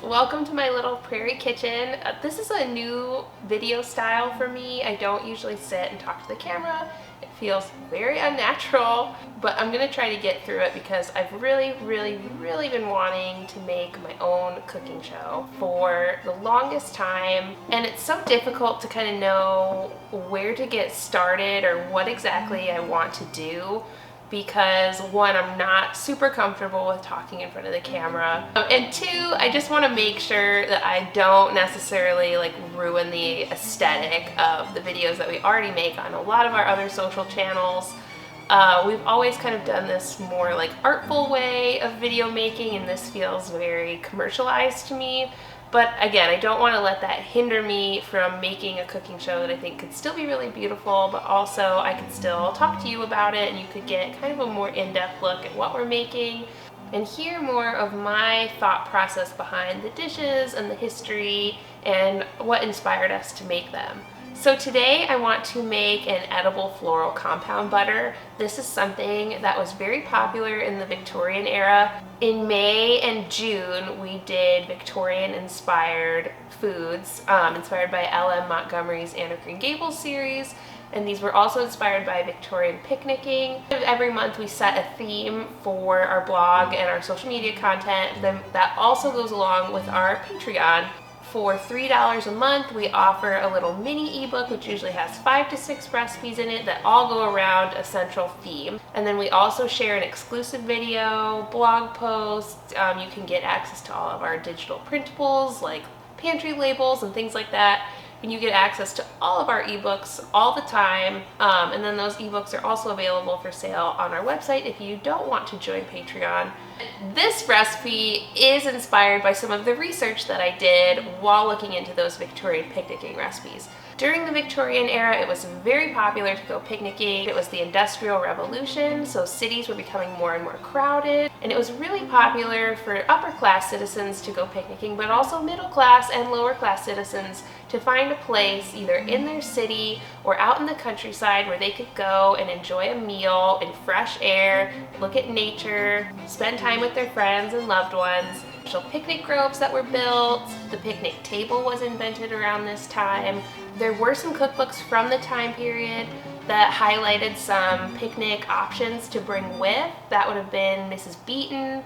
welcome to my little prairie kitchen. This is a new video style for me. I don't usually sit and talk to the camera. It feels very unnatural, but I'm gonna try to get through it because I've really been wanting to make my own cooking show for the longest time, and it's so difficult to kind of know where to get started or what exactly I want to do. Because one, I'm not super comfortable with talking in front of the camera, and two, I just want to make sure that I don't necessarily like ruin the aesthetic of the videos that we already make on a lot of our other social channels. We've always kind of done this more like artful way of video making, and this feels very commercialized to me. But again, I don't want to let that hinder me from making a cooking show that I think could still be really beautiful, but also I could still talk to you about it and you could get kind of a more in-depth look at what we're making and hear more of my thought process behind the dishes and the history and what inspired us to make them. So today I want to make an edible floral compound butter. This is something that was very popular in the Victorian era. In May and June, we did Victorian inspired foods, inspired by L.M. Montgomery's Anne of Green Gables series. And these were also inspired by Victorian picnicking. Every month we set a theme for our blog and our social media content. Then that also goes along with our Patreon. For $3 a month, we offer a little mini ebook, which usually has 5 to 6 recipes in it that all go around a central theme. And then we also share an exclusive video, blog posts. You can get access to all of our digital printables like pantry labels and things like that. And you get access to all of our ebooks all the time. And then those ebooks are also available for sale on our website if you don't want to join Patreon. This recipe is inspired by some of the research that I did while looking into those Victorian picnicking recipes. During the Victorian era, it was very popular to go picnicking. It was the Industrial Revolution, so cities were becoming more and more crowded, and it was really popular for upper class citizens to go picnicking, but also middle class and lower class citizens to find a place either in their city or out in the countryside where they could go and enjoy a meal in fresh air, look at nature, spend time with their friends and loved ones. Special picnic groves that were built. The picnic table was invented around this time. There were some cookbooks from the time period that highlighted some picnic options to bring with. That would have been Mrs. Beeton.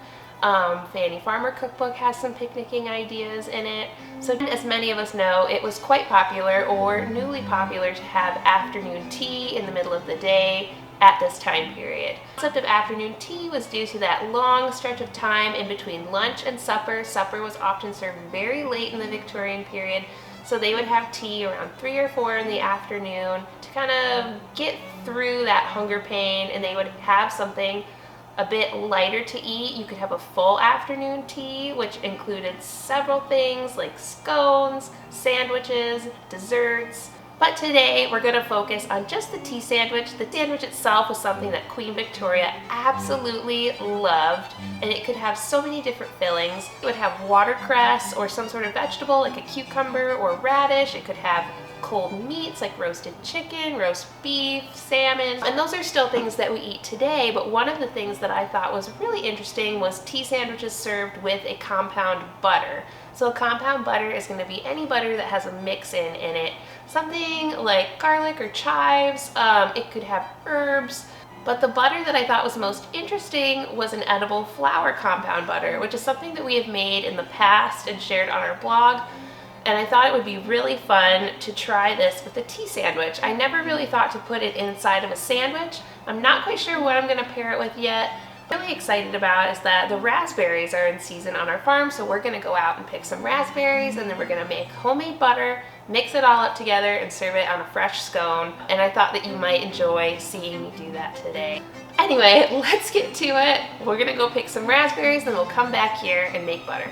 Fanny Farmer cookbook has some picnicking ideas in it. So as many of us know, it was quite popular or newly popular to have afternoon tea in the middle of the day at this time period. The concept of afternoon tea was due to that long stretch of time in between lunch and supper. Supper was often served very late in the Victorian period, so they would have tea around 3 or 4 in the afternoon to kind of get through that hunger pain, and they would have something a bit lighter to eat. You could have a full afternoon tea, which included several things like scones, sandwiches, desserts. But today we're going to focus on just the tea sandwich. The sandwich itself was something that Queen Victoria absolutely loved, and it could have so many different fillings. It would have watercress or some sort of vegetable like a cucumber or radish. It could have cold meats like roasted chicken, roast beef, salmon, and those are still things that we eat today. But one of the things that I thought was really interesting was tea sandwiches served with a compound butter. So a compound butter is going to be any butter that has a mix-in in it. Something like garlic or chives. It could have herbs. But the butter that I thought was most interesting was an edible flower compound butter, which is something that we have made in the past and shared on our blog. And I thought it would be really fun to try this with a tea sandwich. I never really thought to put it inside of a sandwich. I'm not quite sure what I'm going to pair it with yet. What I'm really excited about is that the raspberries are in season on our farm, so we're going to go out and pick some raspberries, and then we're going to make homemade butter, mix it all up together, and serve it on a fresh scone. And I thought that you might enjoy seeing me do that today. Anyway, let's get to it. We're going to go pick some raspberries, then we'll come back here and make butter.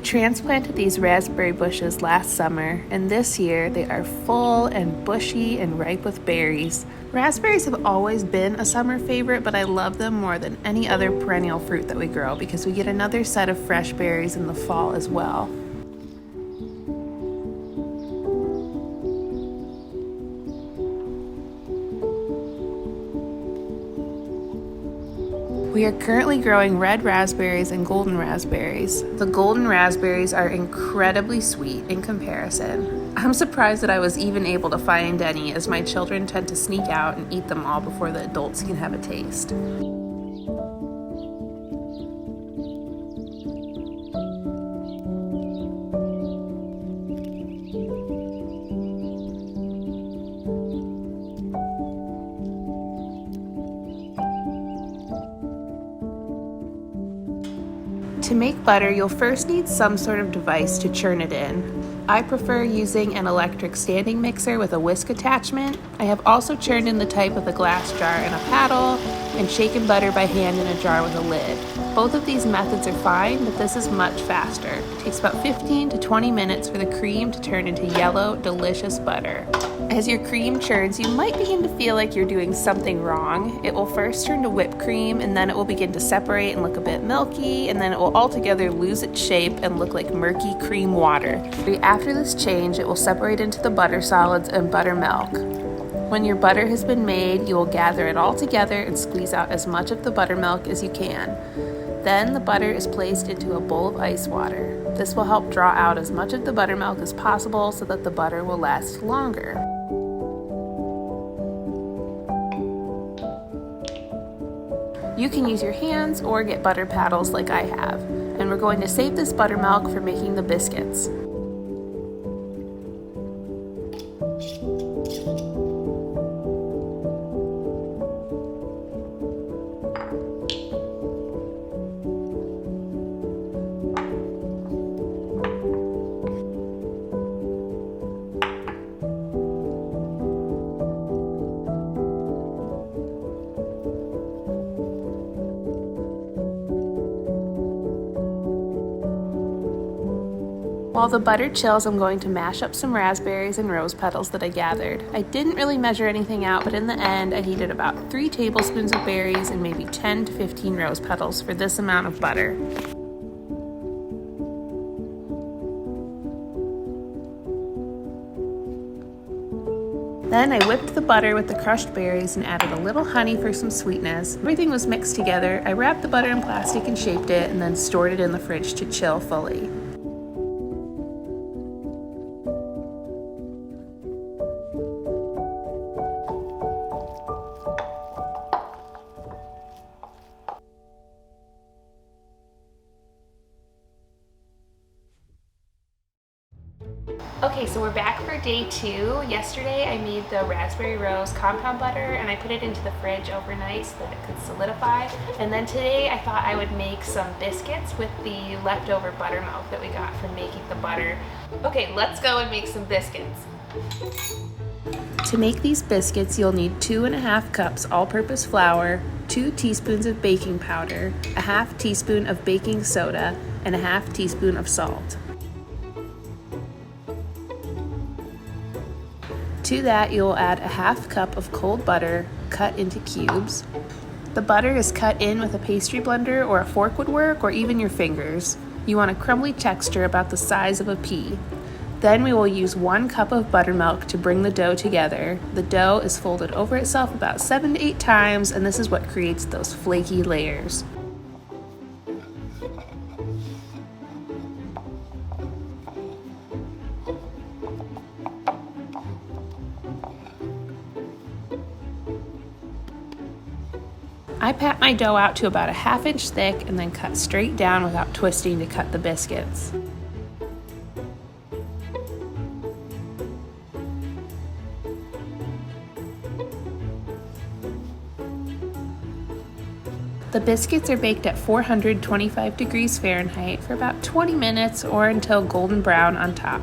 transplanted these raspberry bushes last summer, and this year they are full and bushy and ripe with berries. Raspberries have always been a summer favorite, but I love them more than any other perennial fruit that we grow because we get another set of fresh berries in the fall as well. We are currently growing red raspberries and golden raspberries. The golden raspberries are incredibly sweet in comparison. I'm surprised that I was even able to find any, as my children tend to sneak out and eat them all before the adults can have a taste. To make butter, you'll first need some sort of device to churn it in. I prefer using an electric standing mixer with a whisk attachment. I have also churned in the type with a glass jar and a paddle, and shaken butter by hand in a jar with a lid. Both of these methods are fine, but this is much faster. It takes about 15 to 20 minutes for the cream to turn into yellow, delicious butter. As your cream churns, you might begin to feel like you're doing something wrong. It will first turn to whipped cream, and then it will begin to separate and look a bit milky, and then it will altogether lose its shape and look like murky cream water. After this change, it will separate into the butter solids and buttermilk. When your butter has been made, you will gather it all together and squeeze out as much of the buttermilk as you can. Then the butter is placed into a bowl of ice water. This will help draw out as much of the buttermilk as possible so that the butter will last longer. You can use your hands or get butter paddles like I have. And we're going to save this buttermilk for making the biscuits. While the butter chills, I'm going to mash up some raspberries and rose petals that I gathered. I didn't really measure anything out, but in the end I needed about 3 tablespoons of berries and maybe 10 to 15 rose petals for this amount of butter. Then I whipped the butter with the crushed berries and added a little honey for some sweetness. Everything was mixed together. I wrapped the butter in plastic and shaped it, and then stored it in the fridge to chill fully. Okay, so we're back for day 2. Yesterday I made the raspberry rose compound butter and I put it into the fridge overnight so that it could solidify. And then today I thought I would make some biscuits with the leftover buttermilk that we got from making the butter. Okay, let's go and make some biscuits. To make these biscuits, you'll need 2.5 cups all-purpose flour, 2 teaspoons of baking powder, a half teaspoon of baking soda, and a half teaspoon of salt. To that, you'll add a half cup of cold butter cut into cubes. The butter is cut in with a pastry blender or a fork would work, or even your fingers. You want a crumbly texture about the size of a pea. Then we will use 1 cup of buttermilk to bring the dough together. The dough is folded over itself about 7 to 8 times, and this is what creates those flaky layers. I pat my dough out to about a 1/2 inch thick and then cut straight down without twisting to cut the biscuits. The biscuits are baked at 425 degrees Fahrenheit for about 20 minutes or until golden brown on top.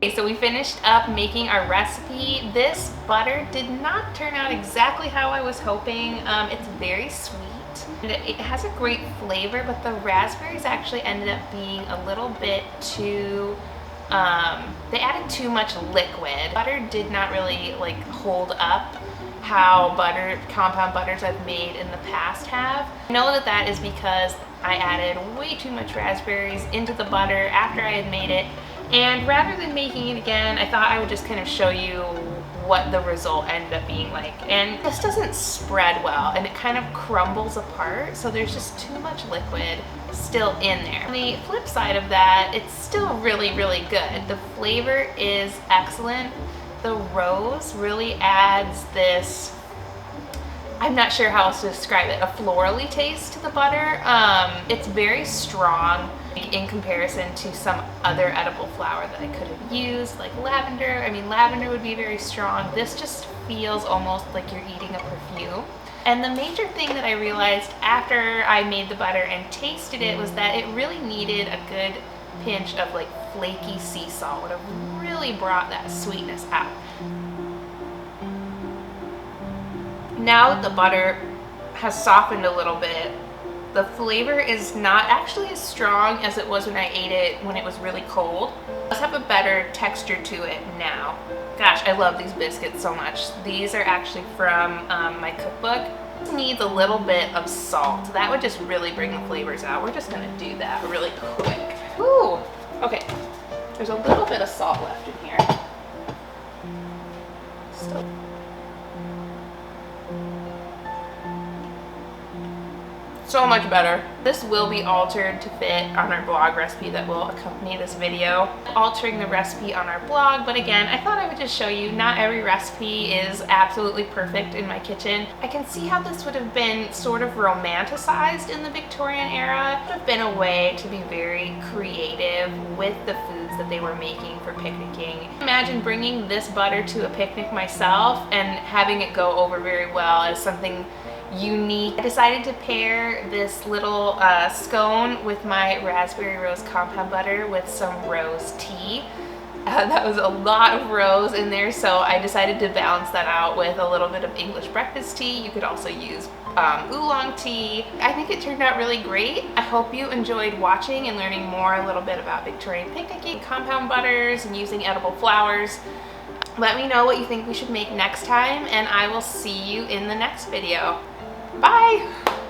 Okay, so we finished up making our recipe. This butter did not turn out exactly how I was hoping. It's very sweet. It has a great flavor, but the raspberries actually ended up being a little bit too, they added too much liquid. Butter did not really like hold up how compound butters I've made in the past have. I know that that is because I added way too much raspberries into the butter after I had made it, and rather than making it again, I thought I would just kind of show you what the result ended up being like. And this doesn't spread well, and it kind of crumbles apart, so there's just too much liquid still in there. On the flip side of that, it's still really, really good. The flavor is excellent. The rose really adds this, I'm not sure how else to describe it, a florally taste to the butter. It's very strong in comparison to some other edible flower that I could have used, like lavender. I mean, lavender would be very strong. This just feels almost like you're eating a perfume. And the major thing that I realized after I made the butter and tasted it was that it really needed a good pinch of like flaky sea salt. Would have really brought that sweetness out. Now that the butter has softened a little bit, the flavor is not actually as strong as it was when I ate it when it was really cold. It does have a better texture to it now. Gosh, I love these biscuits so much. These are actually from my cookbook. It needs a little bit of salt. That would just really bring the flavors out. We're just gonna do that really quick. Ooh, okay. There's a little bit of salt left in here. Still. So much better. This will be altered to fit on our blog recipe that will accompany this video. Altering the recipe on our blog, but again, I thought I would just show you not every recipe is absolutely perfect in my kitchen. I can see how this would have been sort of romanticized in the Victorian era. It would have been a way to be very creative with the foods that they were making for picnicking. Imagine bringing this butter to a picnic myself and having it go over very well as something unique. I decided to pair this little scone with my raspberry rose compound butter with some rose tea. That was a lot of rose in there, so I decided to balance that out with a little bit of English breakfast tea. You could also use oolong tea. I think it turned out really great. I hope you enjoyed watching and learning more a little bit about Victorian picnicking, compound butters, and using edible flowers. Let me know what you think we should make next time, and I will see you in the next video. Bye!